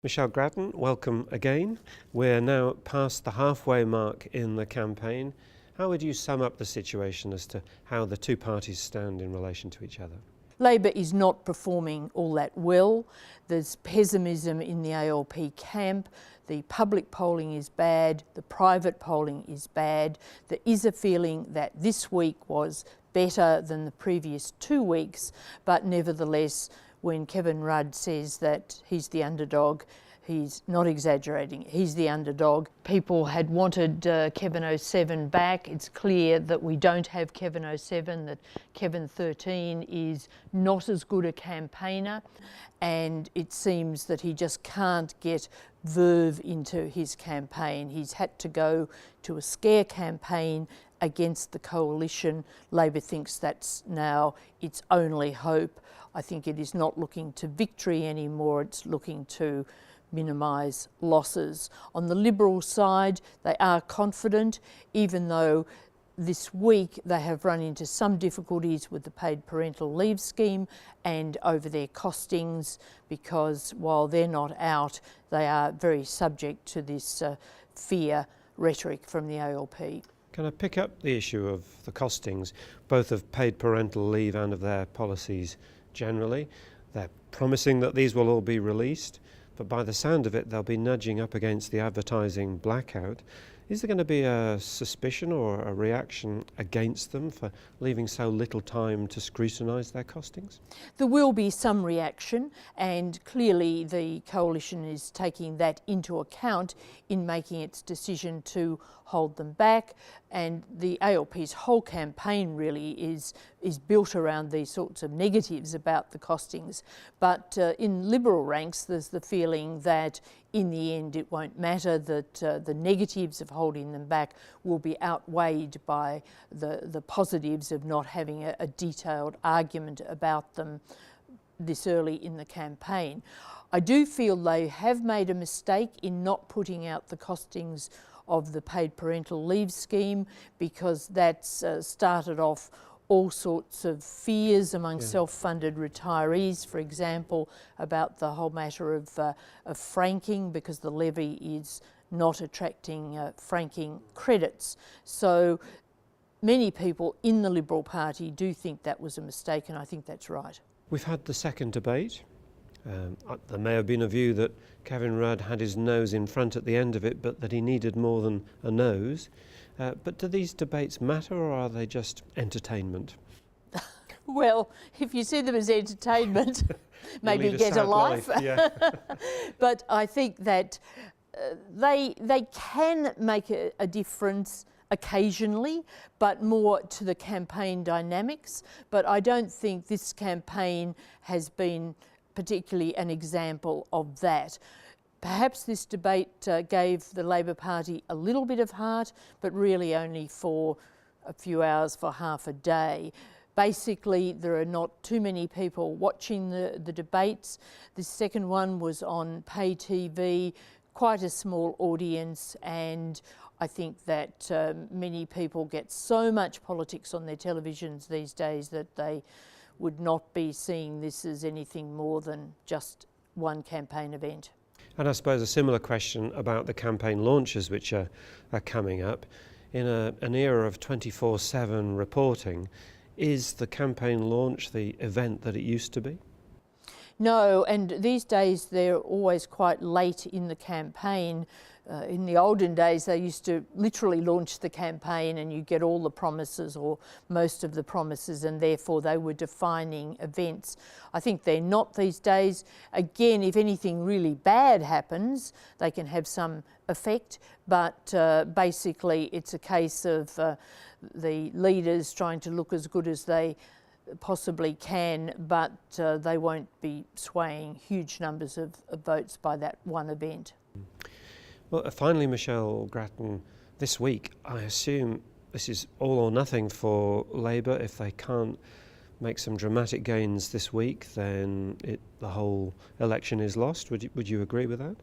Michelle Grattan, welcome again. We're now past the halfway mark in the campaign. How would you sum up the situation as to how the two parties stand in relation to each other? Labor is not performing all that well. There's pessimism in the ALP camp. The public polling is bad. The private polling is bad. There is a feeling that this week was better than the previous 2 weeks, but nevertheless, when Kevin Rudd says that he's the underdog, he's not exaggerating, he's the underdog. People had wanted Kevin 07 back. It's clear that we don't have Kevin 07, that Kevin 13 is not as good a campaigner, and it seems that he just can't get verve into his campaign. He's had to go to a scare campaign against the coalition. Labor thinks that's now its only hope. I think it is not looking to victory anymore, it's looking to minimise losses. On the Liberal side, they are confident, even though this week they have run into some difficulties with the paid parental leave scheme and over their costings, because while they're not out, they are very subject to this fear rhetoric from the ALP. Can I pick up the issue of the costings, both of paid parental leave and of their policies generally? They're promising that these will all be released, but by the sound of it, they'll be nudging up against the advertising blackout. Is there going to be a suspicion or a reaction against them for leaving so little time to scrutinise their costings? There will be some reaction, and clearly the coalition is taking that into account in making its decision to hold them back, and the ALP's whole campaign really is built around these sorts of negatives about the costings. But in Liberal ranks, there's the feeling that in the end it won't matter, that the negatives of holding them back will be outweighed by the positives of not having a detailed argument about them this early in the campaign. I do feel they have made a mistake in not putting out the costings of the paid parental leave scheme, because that's started off all sorts of fears among self-funded retirees, for example, about the whole matter of franking, because the levy is not attracting franking credits. So many people in the Liberal Party do think that was a mistake, and I think that's right. We've had the second debate. There may have been a view that Kevin Rudd had his nose in front at the end of it, but that he needed more than a nose. But do these debates matter, or are they just entertainment? Well, if you see them as entertainment, maybe get a life. Yeah. But I think that they can make a difference occasionally, but more to the campaign dynamics. But I don't think this campaign has been particularly an example of that. Perhaps this debate gave the Labor Party a little bit of heart, but really only for a few hours, for half a day. Basically, there are not too many people watching the debates. The second one was on pay TV, quite a small audience, and I think that many people get so much politics on their televisions these days that they would not be seeing this as anything more than just one campaign event. And I suppose a similar question about the campaign launches which are coming up. In an era of 24/7 reporting, is the campaign launch the event that it used to be? No, and these days they're always quite late in the campaign. In the olden days, they used to literally launch the campaign and you get all the promises or most of the promises, and therefore they were defining events. I think they're not these days. Again, if anything really bad happens, they can have some effect, but basically it's a case of the leaders trying to look as good as they possibly can, but they won't be swaying huge numbers of votes by that one event. Well, finally, Michelle Grattan, this week, I assume this is all or nothing for Labor. If they can't make some dramatic gains this week, then the whole election is lost. Would you agree with that?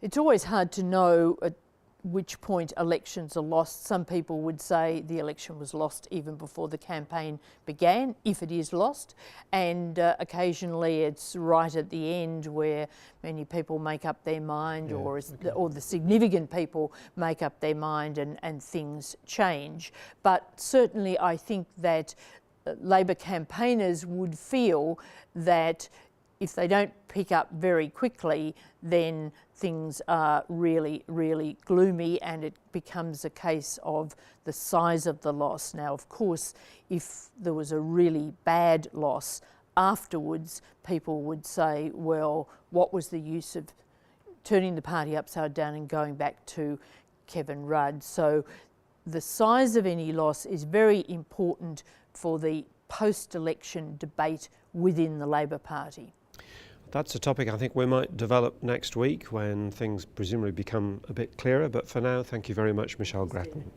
It's always hard to know which point elections are lost. Some people would say the election was lost even before the campaign began, if it is lost, and occasionally it's right at the end where many people make up their mind, or the significant people make up their mind, and things change. But certainly I think that Labor campaigners would feel that if they don't pick up very quickly, then things are really, really gloomy, and it becomes a case of the size of the loss. Now, of course, if there was a really bad loss afterwards, people would say, well, what was the use of turning the party upside down and going back to Kevin Rudd? So the size of any loss is very important for the post-election debate within the Labor Party. That's a topic I think we might develop next week when things presumably become a bit clearer. But for now, thank you very much, Michelle Grattan.